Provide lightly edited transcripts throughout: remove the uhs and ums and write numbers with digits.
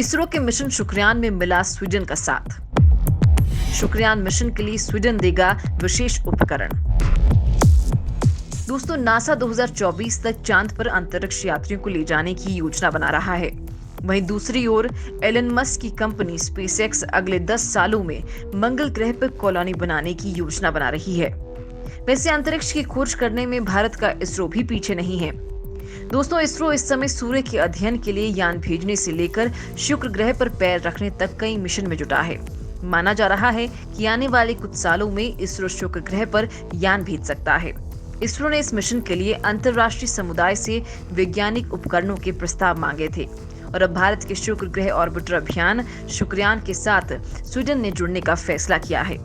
इसरो के मिशन शुक्रयान में मिला स्वीडन का साथ। शुक्रयान मिशन के लिए स्वीडन देगा विशेष उपकरण। दोस्तों, नासा 2024 तक चांद पर अंतरिक्ष यात्रियों को ले जाने की योजना बना रहा है। वहीं दूसरी ओर एलन मस्क की कंपनी स्पेसएक्स अगले 10 सालों में मंगल ग्रह पर कॉलोनी बनाने की योजना बना रही है। वैसे अंतरिक्ष की खोज करने में भारत का इसरो भी पीछे नहीं है। दोस्तों, इसरो इस समय सूर्य के अध्ययन के लिए यान भेजने से लेकर शुक्र ग्रह पर पैर रखने तक कई मिशन में जुटा है। माना जा रहा है कि आने वाले कुछ सालों में इसरो शुक्र ग्रह पर यान भेज सकता है। इसरो ने इस मिशन के लिए अंतर्राष्ट्रीय समुदाय से वैज्ञानिक उपकरणों के प्रस्ताव मांगे थे और अब भारत के शुक्र ग्रह ऑर्बिटर अभियान शुक्रयान के साथ स्वीडन ने जुड़ने का फैसला किया है,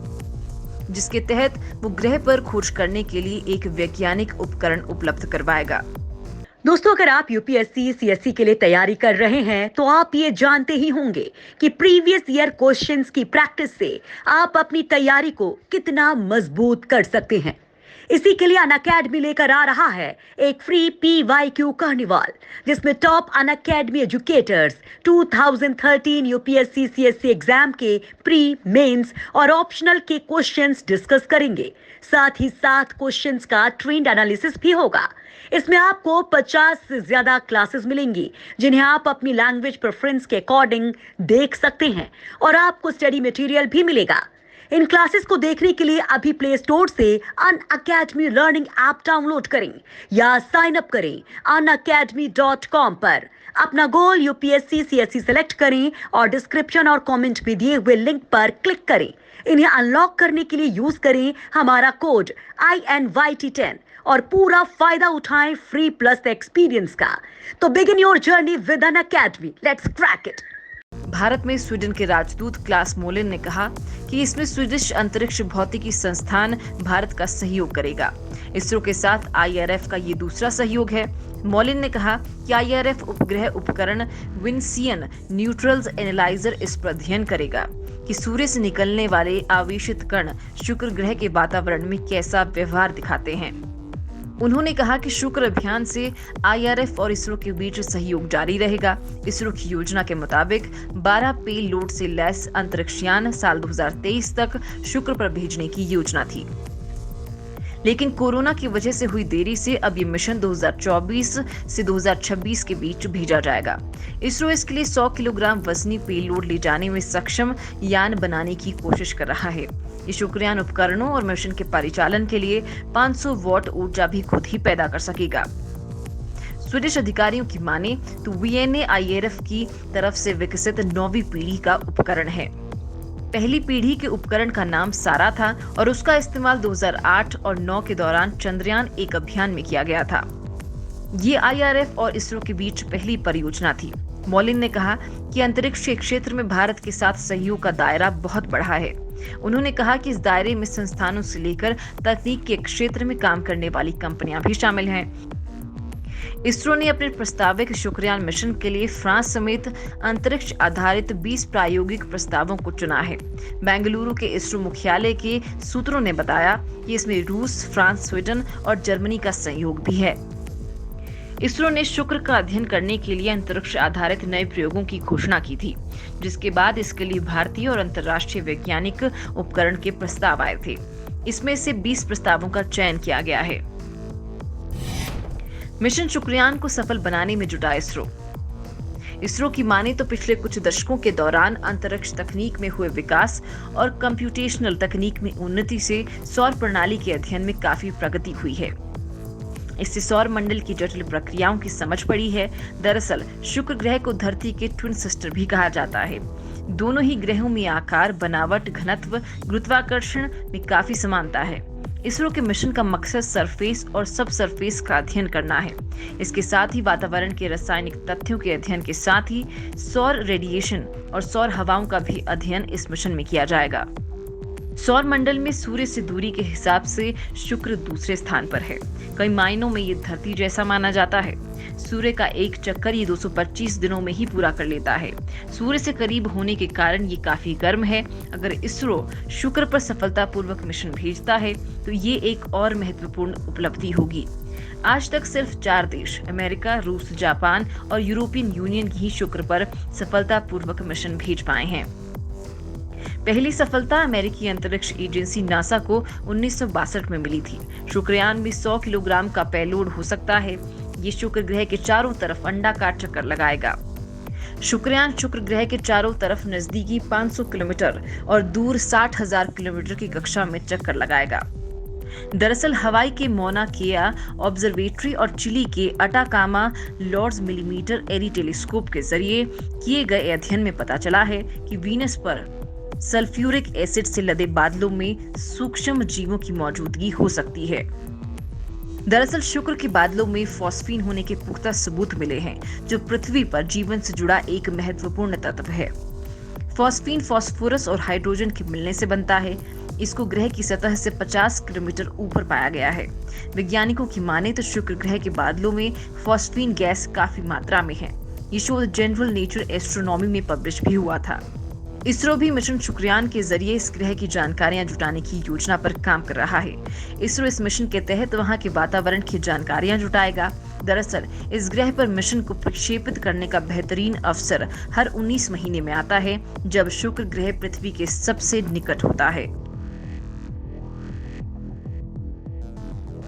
जिसके तहत वो ग्रह पर खोज करने के लिए एक वैज्ञानिक उपकरण उपलब्ध करवाएगा। दोस्तों, अगर आप यूपीएससी सीएससी के लिए तैयारी कर रहे हैं तो आप ये जानते ही होंगे कि प्रीवियस ईयर क्वेश्चंस की प्रैक्टिस से आप अपनी तैयारी को कितना मजबूत कर सकते हैं। इसी के लिए अनअकैडमी लेकर आ रहा है एक फ्री PYQ कार्निवाल, जिसमें top Unacademy educators 2013 UPSC CSC exam के प्री, मेंस और ऑप्शनल के क्वेश्चंस डिस्कस करेंगे। साथ ही 7 क्वेश्चंस का ट्रेंड एनालिसिस भी होगा। इसमें आपको 50 से ज्यादा क्लासेस मिलेंगी, जिन्हें आप अपनी लैंग्वेज प्रेफरेंस के अकॉर्डिंग देख सकते हैं और आपको स्टडी मटेरियल भी मिलेगा। इन क्लासेस को देखने के लिए अभी प्ले स्टोर से अनअकैडमी लर्निंग ऐप डाउनलोड करें या साइन अप करें unacademy.com पर। अपना गोल यूपीएससी सीएससी सेलेक्ट करें और डिस्क्रिप्शन और कमेंट में दिए हुए लिंक पर क्लिक करें। इन्हें अनलॉक करने के लिए यूज करें हमारा कोड INYT10 और पूरा फायदा उठाएं फ्री प्लस एक्सपीरियंस का। तो begin your journey with Unacademy, let's crack it. Bharat में स्वीडन के राजदूत क्लास मोलिन ने कहा कि इसमें स्वीडिश अंतरिक्ष भौतिकी संस्थान भारत का सहयोग करेगा। इसरो के साथ IRF का ये दूसरा सहयोग है। मोलिन ने कहा कि IRF उपग्रह उपकरण विंसियन न्यूट्रल्स एनालाइजर इस पर अध्ययन करेगा कि सूर्य से निकलने वाले आवेशित कण शुक्र ग्रह के वातावरण में कैसा व्यवहार दिखाते हैं। उन्होंने कहा कि शुक्र अभियान से IRF और इसरो के बीच सहयोग जारी रहेगा। इसरो की योजना के मुताबिक 12 पे लोड से लैस अंतरिक्षयान साल 2023 तक शुक्र पर भेजने की योजना थी, लेकिन कोरोना की वजह से हुई देरी से अब ये मिशन 2024 से 2026 के बीच भेजा जाएगा। इसरो इसके लिए 100 किलोग्राम वजनी पेलोड ले जाने में सक्षम यान बनाने की कोशिश कर रहा है। ये शुक्रयान उपकरणों और मिशन के परिचालन के लिए 500 वॉट ऊर्जा भी खुद ही पैदा कर सकेगा। स्वीडिश अधिकारियों की माने तो VNA IRF की तरफ से विकसित 9वीं पीढ़ी का उपकरण है। पहली पीढ़ी के उपकरण का नाम सारा था और उसका इस्तेमाल 2008 और 9 के दौरान चंद्रयान 1 अभियान में किया गया था। ये IRF और इसरो के बीच पहली परियोजना थी। मोलिन ने कहा कि अंतरिक्ष के क्षेत्र में भारत के साथ सहयोग का दायरा बहुत बढ़ा है। उन्होंने कहा कि इस दायरे में संस्थानों से लेकर तकनीक के क्षेत्र में काम करने वाली कंपनियां भी शामिल हैं। इसरो ने अपने प्रस्तावित शुक्रयान मिशन के लिए फ्रांस समेत अंतरिक्ष आधारित 20 प्रायोगिक प्रस्तावों को चुना है। बेंगलुरु के इसरो मुख्यालय के सूत्रों ने बताया कि इसमें रूस, फ्रांस, स्वीडन और जर्मनी का सहयोग भी है। इसरो ने शुक्र का अध्ययन करने के लिए अंतरिक्ष आधारित नए प्रयोगों की घोषणा की थी, जिसके बाद इसके लिए भारतीय और अंतर्राष्ट्रीय वैज्ञानिक उपकरण के प्रस्ताव आए थे। इसमें से 20 प्रस्तावों का चयन किया गया है। मिशन शुक्रयान को सफल बनाने में जुटा इसरो की माने तो पिछले कुछ दशकों के दौरान अंतरिक्ष तकनीक में हुए विकास और कंप्यूटेशनल तकनीक में उन्नति से सौर प्रणाली के अध्ययन में काफी प्रगति हुई है। इससे सौर मंडल की जटिल प्रक्रियाओं की समझ पड़ी है। दरअसल शुक्र ग्रह को धरती के ट्विन सिस्टर भी कहा जाता है। दोनों ही ग्रहों में आकार, बनावट, घनत्व, गुरुत्वाकर्षण में काफी समानता है। इसरो के मिशन का मकसद सरफेस और सब सरफेस का अध्ययन करना है। इसके साथ ही वातावरण के रासायनिक तथ्यों के अध्ययन के साथ ही सौर रेडिएशन और सौर हवाओं का भी अध्ययन इस मिशन में किया जाएगा। सौर मंडल में सूर्य से दूरी के हिसाब से शुक्र दूसरे स्थान पर है। कई मायनों में ये धरती जैसा माना जाता है। सूर्य का एक चक्कर ये 225 दिनों में ही पूरा कर लेता है। सूर्य से करीब होने के कारण ये काफी गर्म है। अगर इसरो शुक्र पर सफलतापूर्वक मिशन भेजता है तो ये एक और महत्वपूर्ण उपलब्धि होगी। आज तक सिर्फ 4 देश अमेरिका, रूस, जापान और यूरोपियन यूनियन ही शुक्र पर सफलतापूर्वक मिशन भेज पाए हैं। पहली सफलता अमेरिकी अंतरिक्ष एजेंसी नासा को 1962 में मिली थी। शुक्रयान में 100 किलोग्राम का पेलोड हो सकता है। ये शुक्र ग्रह के चारों तरफ अंडाकार चक्कर लगाएगा। शुक्रयान शुक्र ग्रह के चारों तरफ नजदीकी 500 किलोमीटर और दूर 60,000 किलोमीटर की कक्षा में चक्कर लगाएगा। दरअसल हवाई के मौना केआ ऑब्जर्वेटरी और चिली के अटाकामा लॉर्ड्स मिलीमीटर एरी टेलीस्कोप के जरिए किए गए अध्ययन में पता चला है कि वीनस पर सल्फ्यूरिक एसिड से लदे बादलों में सूक्ष्म जीवों की मौजूदगी हो सकती है। दरअसल शुक्र के बादलों में फॉस्फीन होने के पुख्ता सबूत मिले हैं, जो पृथ्वी पर जीवन से जुड़ा एक महत्वपूर्ण तत्व है। फॉस्फीन फास्फोरस और हाइड्रोजन के मिलने से बनता है। इसको ग्रह की सतह से 50 किलोमीटर ऊपर पाया गया है। वैज्ञानिकों की माने तो शुक्र ग्रह के बादलों में फॉस्फीन गैस काफी मात्रा में है। ये शोध जनरल नेचर एस्ट्रोनॉमी में पब्लिश भी हुआ था। इसरो भी मिशन शुक्रयान के जरिए इस ग्रह की जानकारियां जुटाने की योजना पर काम कर रहा है। इसरो इस मिशन के तहत वहां के वातावरण की जानकारियां जुटाएगा। दरअसल इस ग्रह पर मिशन को प्रक्षेपित करने का बेहतरीन अवसर हर 19 महीने में आता है, जब शुक्र ग्रह पृथ्वी के सबसे निकट होता है।